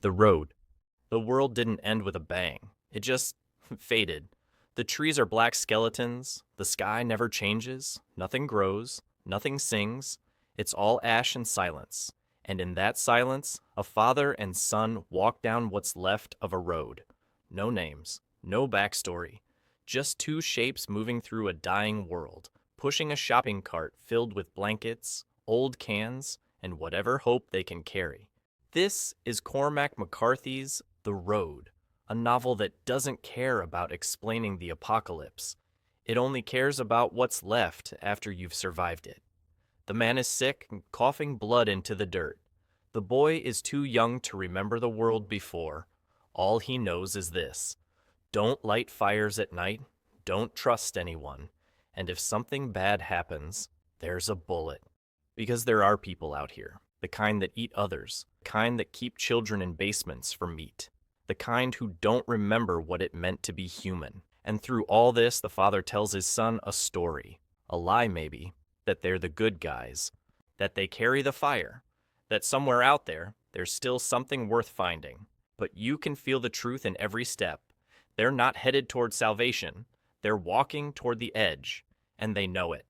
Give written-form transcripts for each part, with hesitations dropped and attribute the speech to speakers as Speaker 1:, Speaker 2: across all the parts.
Speaker 1: The road. The world didn't end with a bang. It just faded. The trees are black skeletons. The sky never changes. Nothing grows. Nothing sings. It's all ash and silence. And in that silence, a father and son walk down what's left of a road. No names. No backstory. Just two shapes moving through a dying world, pushing a shopping cart filled with blankets, old cans, and whatever hope they can carry. This is Cormac McCarthy's The Road, a novel that doesn't care about explaining the apocalypse. It only cares about what's left after you've survived it. The man is sick, coughing blood into the dirt. The boy is too young to remember the world before. All he knows is this: don't light fires at night, don't trust anyone, and if something bad happens, there's a bullet. Because there are people out here, the kind that eat others, the kind that keep children in basements for meat, the kind who don't remember what it meant to be human. And through all this, the father tells his son a story, a lie maybe, that they're the good guys, that they carry the fire, that somewhere out there, there's still something worth finding. But you can feel the truth in every step. They're not headed toward salvation. They're walking toward the edge, and they know it.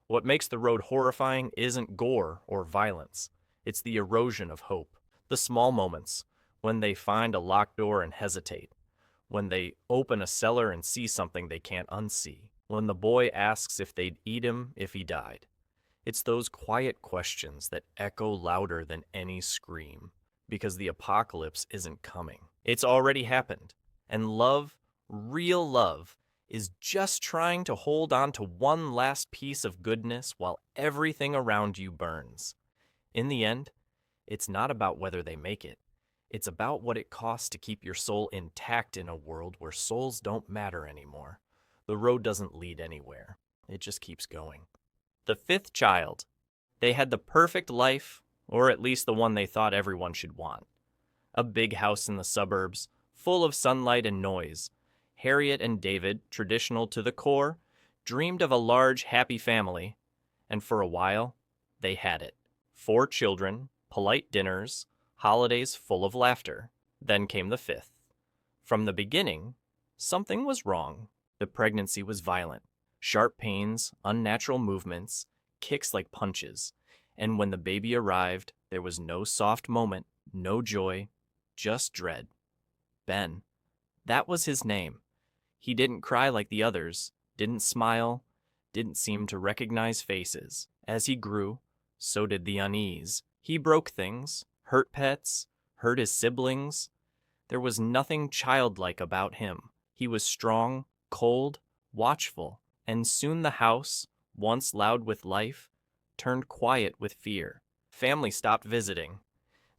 Speaker 1: What makes the road horrifying isn't gore or violence. It's the erosion of hope. The small moments, when they find a locked door and hesitate, when they open a cellar and see something they can't unsee, when the boy asks if they'd eat him if he died. It's those quiet questions that echo louder than any scream, because the apocalypse isn't coming. It's already happened, and love, real love, is just trying to hold on to one last piece of goodness while everything around you burns. In the end, it's not about whether they make it. It's about what it costs to keep your soul intact in a world where souls don't matter anymore. The road doesn't lead anywhere. It just keeps going. The fifth child. They had the perfect life, or at least the one they thought everyone should want. A big house in the suburbs, full of sunlight and noise. Harriet and David, traditional to the core, dreamed of a large, happy family, and for a while, they had it. 4 children, polite dinners, holidays full of laughter. Then came the fifth. From the beginning, something was wrong. The pregnancy was violent. Sharp pains, unnatural movements, kicks like punches. And when the baby arrived, there was no soft moment, no joy, just dread. Ben. That was his name. He didn't cry like the others, didn't smile, didn't seem to recognize faces. As he grew, so did the unease. He broke things, hurt pets, hurt his siblings. There was nothing childlike about him. He was strong, cold, watchful, and soon the house, once loud with life, turned quiet with fear. Family stopped visiting.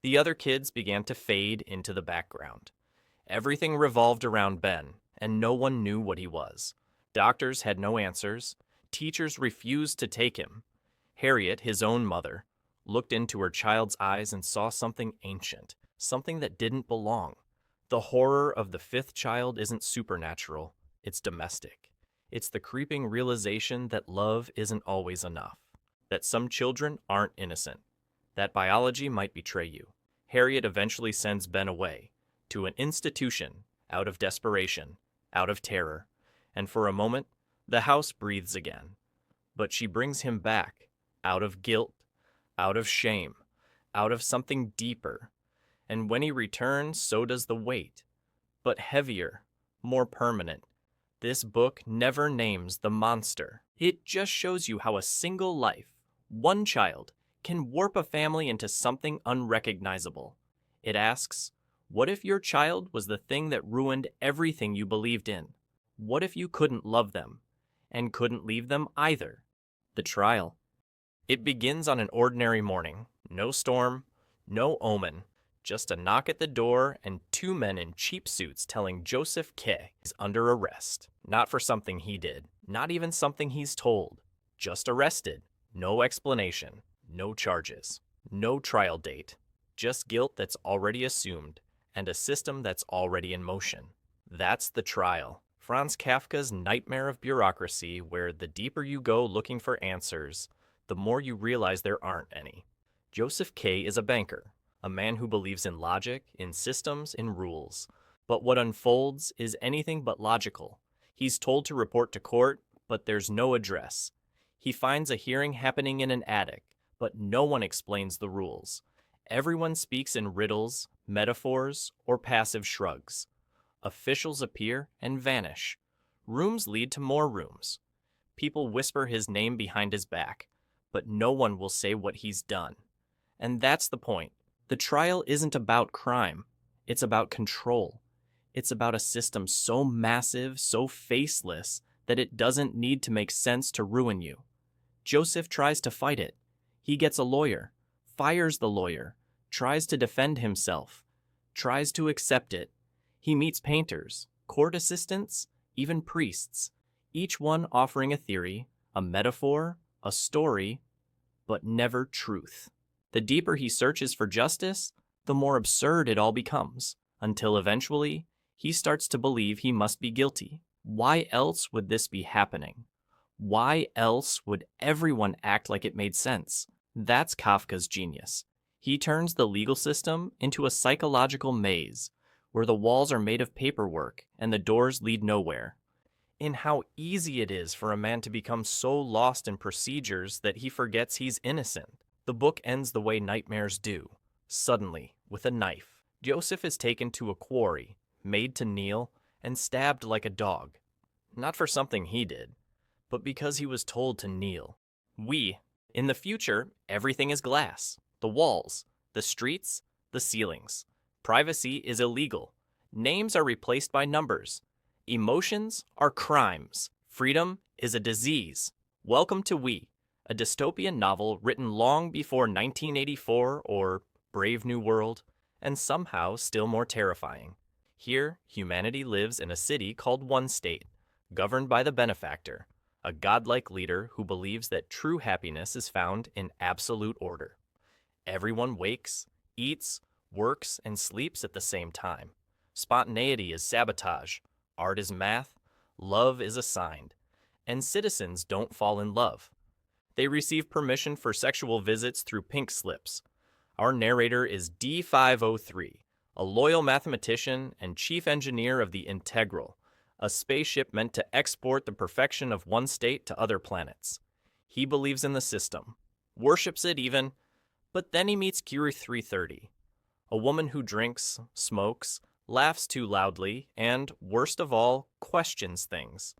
Speaker 1: The other kids began to fade into the background. Everything revolved around Ben, and no one knew what he was. Doctors had no answers. Teachers refused to take him. Harriet, his own mother, looked into her child's eyes and saw something ancient, something that didn't belong. The horror of the fifth child isn't supernatural, it's domestic. It's the creeping realization that love isn't always enough, that some children aren't innocent, that biology might betray you. Harriet eventually sends Ben away, to an institution, out of desperation, out of terror, and for a moment, the house breathes again. But she brings him back, out of guilt, out of shame, out of something deeper. And when he returns, so does the weight, but heavier, more permanent. This book never names the monster. It just shows you how a single life, one child, can warp a family into something unrecognizable. It asks, what if your child was the thing that ruined everything you believed in? What if you couldn't love them, and couldn't leave them either? The trial. It begins on an ordinary morning. No storm, no omen. Just a knock at the door and 2 men in cheap suits telling Joseph K. is under arrest. Not for something he did, not even something he's told. Just arrested. No explanation, no charges, no trial date. Just guilt that's already assumed and a system that's already in motion. That's the trial. Franz Kafka's nightmare of bureaucracy, where the deeper you go looking for answers, the more you realize there aren't any. Joseph K. is a banker, a man who believes in logic, in systems, in rules. But what unfolds is anything but logical. He's told to report to court, but there's no address. He finds a hearing happening in an attic, but no one explains the rules. Everyone speaks in riddles, metaphors, or passive shrugs. Officials appear and vanish. Rooms lead to more rooms. People whisper his name behind his back, but no one will say what he's done. And that's the point. The trial isn't about crime. It's about control. It's about a system so massive, so faceless, that it doesn't need to make sense to ruin you. Joseph tries to fight it. He gets a lawyer, fires the lawyer, tries to defend himself, tries to accept it. He meets painters, court assistants, even priests, each one offering a theory, a metaphor, a story, but never truth. The deeper he searches for justice, the more absurd it all becomes, until eventually, he starts to believe he must be guilty. Why else would this be happening? Why else would everyone act like it made sense? That's Kafka's genius. He turns the legal system into a psychological maze, where the walls are made of paperwork and the doors lead nowhere. In how easy it is for a man to become so lost in procedures that he forgets he's innocent. The book ends the way nightmares do. Suddenly, with a knife, Joseph is taken to a quarry, made to kneel, and stabbed like a dog. Not for something he did, but because he was told to kneel. In the future, everything is glass. The walls, the streets, the ceilings. Privacy is illegal. Names are replaced by numbers. Emotions are crimes. Freedom is a disease. Welcome to We, a dystopian novel written long before 1984 or Brave New World, and somehow still more terrifying. Here, humanity lives in a city called One State, governed by the benefactor, a godlike leader who believes that true happiness is found in absolute order. Everyone wakes, eats, works, and sleeps at the same time. Spontaneity is sabotage, art is math, love is assigned, and citizens don't fall in love. They receive permission for sexual visits through pink slips. Our narrator is D503, a loyal mathematician and chief engineer of the Integral, a spaceship meant to export the perfection of one state to other planets. He believes in the system, worships it even, but then he meets Curie 330, a woman who drinks, smokes, laughs too loudly, and, worst of all, questions things.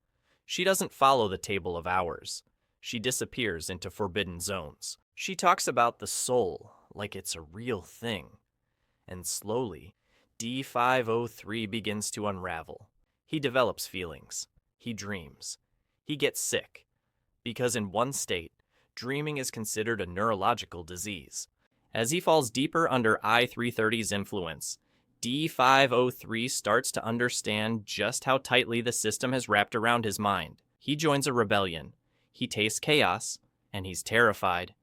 Speaker 1: She doesn't follow the table of hours. She disappears into forbidden zones. She talks about the soul like it's a real thing. And slowly, D503 begins to unravel. He develops feelings. He dreams. He gets sick. Because in One State, dreaming is considered a neurological disease. As he falls deeper under I-330's influence, D503 starts to understand just how tightly the system has wrapped around his mind. He joins a rebellion. He tastes chaos, and he's terrified.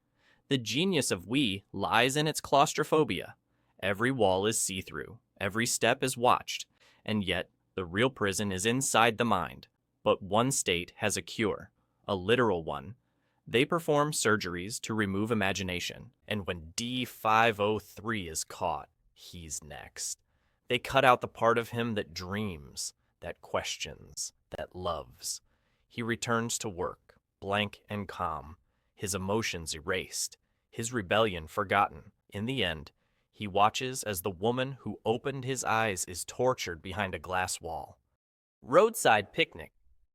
Speaker 1: The genius of We lies in its claustrophobia. Every wall is see-through, every step is watched, and yet the real prison is inside the mind. But One State has a cure, a literal one. They perform surgeries to remove imagination, and when D503 is caught, he's next. They cut out the part of him that dreams, that questions, that loves. He returns to work, blank and calm, his emotions erased, his rebellion forgotten. In the end, he watches as the woman who opened his eyes is tortured behind a glass wall. Roadside Picnic.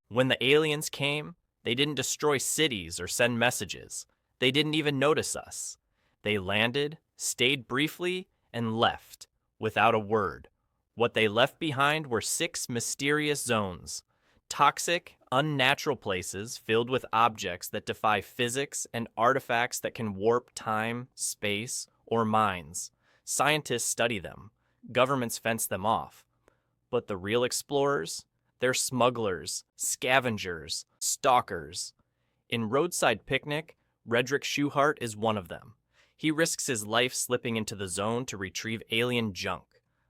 Speaker 1: When the aliens came, they didn't destroy cities or send messages. They didn't even notice us. They landed, stayed briefly, and left, without a word. What they left behind were 6 mysterious zones. Toxic, unnatural places filled with objects that defy physics and artifacts that can warp time, space, or minds. Scientists study them. Governments fence them off. But the real explorers? They're smugglers, scavengers, stalkers. In Roadside Picnic, Redrick Schuhart is one of them. He risks his life slipping into the zone to retrieve alien junk,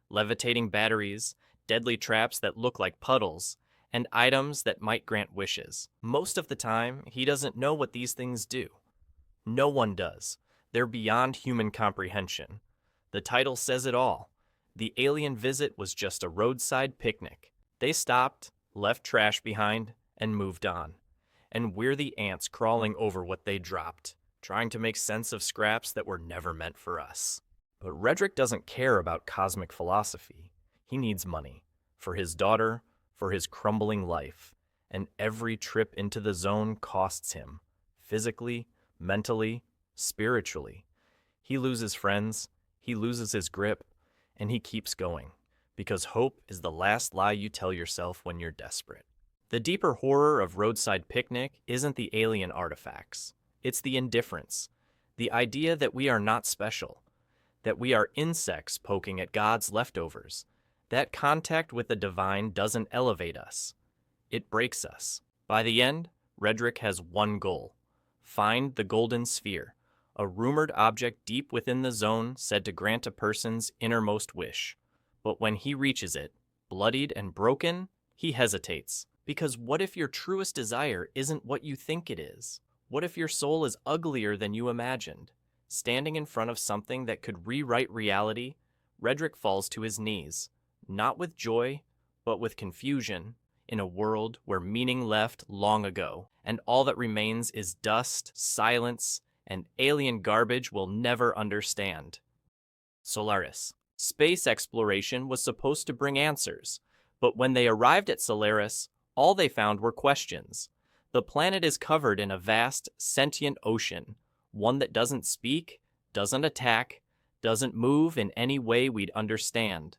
Speaker 1: levitating batteries, deadly traps that look like puddles, and items that might grant wishes. Most of the time, he doesn't know what these things do. No one does. They're beyond human comprehension. The title says it all. The alien visit was just a roadside picnic. They stopped, left trash behind, and moved on. And we're the ants crawling over what they dropped, trying to make sense of scraps that were never meant for us. But Redrick doesn't care about cosmic philosophy. He needs money. For his daughter, for his crumbling life. And every trip into the zone costs him. Physically, mentally, spiritually. He loses friends, he loses his grip, and he keeps going. Because hope is the last lie you tell yourself when you're desperate. The deeper horror of Roadside Picnic isn't the alien artifacts. It's the indifference. The idea that we are not special. That we are insects poking at God's leftovers. That contact with the divine doesn't elevate us. It breaks us. By the end, Redrick has one goal. Find the golden sphere, a rumored object deep within the zone said to grant a person's innermost wish. But when he reaches it, bloodied and broken, he hesitates. Because what if your truest desire isn't what you think it is? What if your soul is uglier than you imagined? Standing in front of something that could rewrite reality, Redrick falls to his knees, not with joy, but with confusion, in a world where meaning left long ago, and all that remains is dust, silence, and alien garbage we'll never understand. Solaris. Space exploration was supposed to bring answers, but when they arrived at Solaris, all they found were questions. The planet is covered in a vast, sentient ocean, one that doesn't speak, doesn't attack, doesn't move in any way we'd understand.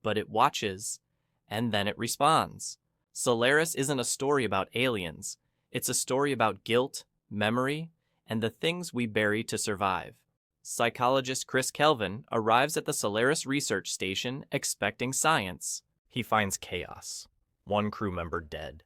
Speaker 1: But it watches, and then it responds. Solaris isn't a story about aliens. It's a story about guilt, memory, and the things we bury to survive. Psychologist Chris Kelvin arrives at the Solaris research station expecting science. He finds chaos. One crew member dead.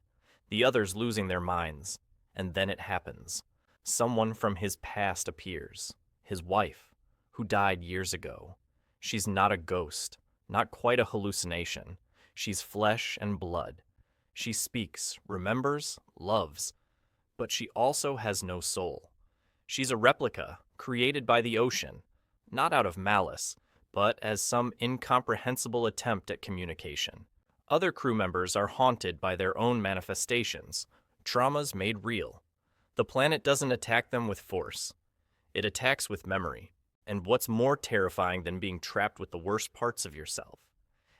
Speaker 1: The others losing their minds. And then it happens. Someone from his past appears. His wife, who died years ago. She's not a ghost, not quite a hallucination. She's flesh and blood. She speaks, remembers, loves. But she also has no soul. She's a replica, created by the ocean, not out of malice, but as some incomprehensible attempt at communication. Other crew members are haunted by their own manifestations, traumas made real. The planet doesn't attack them with force. It attacks with memory. And what's more terrifying than being trapped with the worst parts of yourself?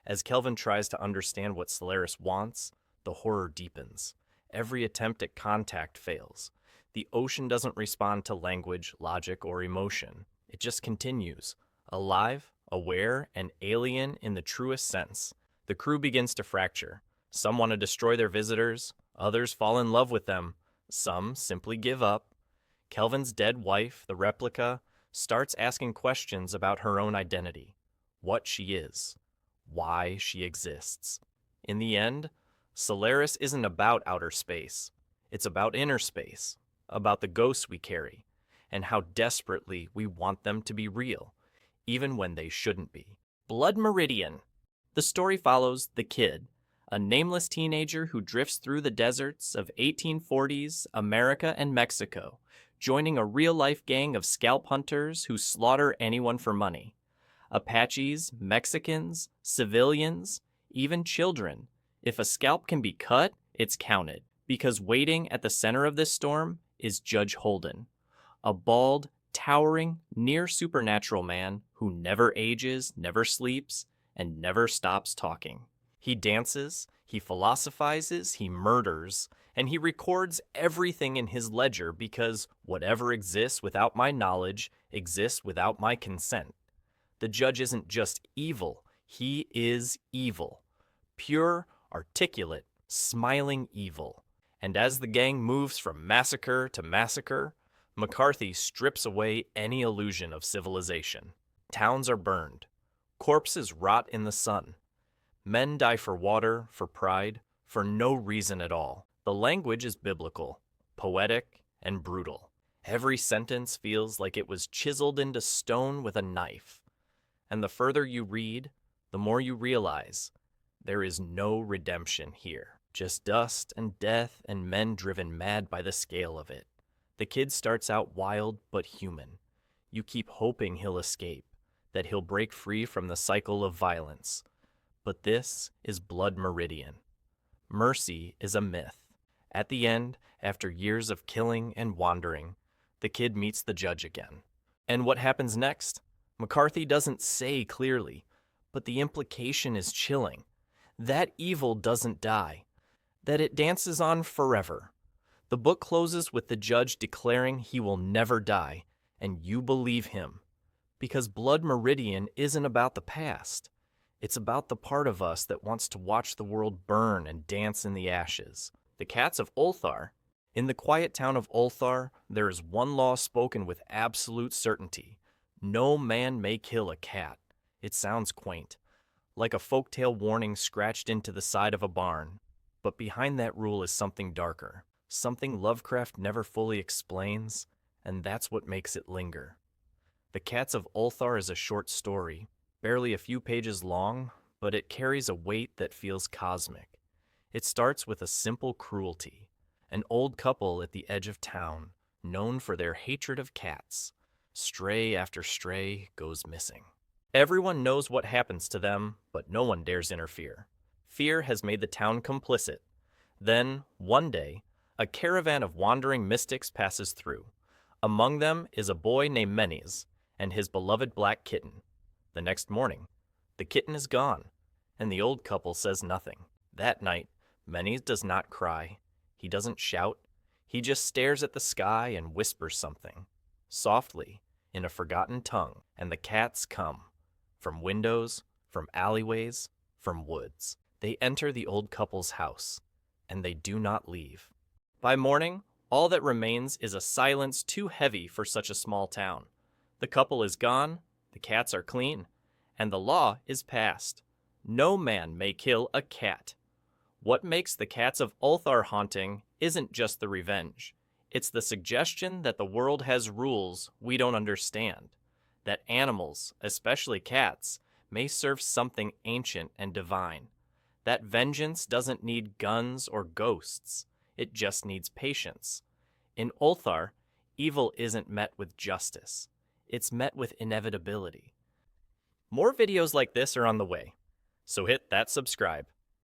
Speaker 1: As Kelvin tries to understand what Solaris wants, the horror deepens. Every attempt at contact fails. The ocean doesn't respond to language, logic, or emotion. It just continues, alive, aware, and alien in the truest sense. The crew begins to fracture. Some want to destroy their visitors, others fall in love with them, some simply give up. Kelvin's dead wife, the replica, starts asking questions about her own identity, what she is, why she exists. In the end, Solaris isn't about outer space. It's about inner space, about the ghosts we carry, and how desperately we want them to be real, even when they shouldn't be. Blood Meridian. The story follows the kid, a nameless teenager who drifts through the deserts of 1840s America and Mexico, joining a real-life gang of scalp hunters who slaughter anyone for money. Apaches, Mexicans, civilians, even children. If a scalp can be cut, it's counted, because waiting at the center of this storm is Judge Holden, a bald, towering, near-supernatural man who never ages, never sleeps, and never stops talking. He dances, he philosophizes, he murders, and he records everything in his ledger because whatever exists without my knowledge exists without my consent. The judge isn't just evil, he is evil. Pure, articulate, smiling evil. And as the gang moves from massacre to massacre, McCarthy strips away any illusion of civilization. Towns are burned. Corpses rot in the sun. Men die for water, for pride, for no reason at all. The language is biblical, poetic, and brutal. Every sentence feels like it was chiseled into stone with a knife. And the further you read, the more you realize there is no redemption here. Just dust and death and men driven mad by the scale of it. The kid starts out wild but human. You keep hoping he'll escape, that he'll break free from the cycle of violence. But this is Blood Meridian. Mercy is a myth. At the end, after years of killing and wandering, the kid meets the judge again. And what happens next? McCarthy doesn't say clearly, but the implication is chilling. That evil doesn't die, that it dances on forever. The book closes with the judge declaring he will never die, and you believe him. Because Blood Meridian isn't about the past. It's about the part of us that wants to watch the world burn and dance in the ashes. The Cats of Ulthar. In the quiet town of Ulthar, there is one law spoken with absolute certainty. No man may kill a cat. It sounds quaint, like a folktale warning scratched into the side of a barn. But behind that rule is something darker, something Lovecraft never fully explains, and that's what makes it linger. The Cats of Ulthar is a short story, barely a few pages long, but it carries a weight that feels cosmic. It starts with a simple cruelty. An old couple at the edge of town, known for their hatred of cats. Stray after stray goes missing. Everyone knows what happens to them, but no one dares interfere. Fear has made the town complicit. Then, one day, a caravan of wandering mystics passes through. Among them is a boy named Menes and his beloved black kitten. The next morning, the kitten is gone, and the old couple says nothing. That night, Menes does not cry. He doesn't shout. He just stares at the sky and whispers something, softly, in a forgotten tongue, and the cats come. From windows, from alleyways, from woods. They enter the old couple's house, and they do not leave. By morning, all that remains is a silence too heavy for such a small town. The couple is gone, the cats are clean, and the law is passed. No man may kill a cat. What makes the Cats of Ulthar haunting isn't just the revenge. It's the suggestion that the world has rules we don't understand. That animals, especially cats, may serve something ancient and divine. That vengeance doesn't need guns or ghosts. It just needs patience. In Ulthar, evil isn't met with justice. It's met with inevitability. More videos like this are on the way, so hit that subscribe.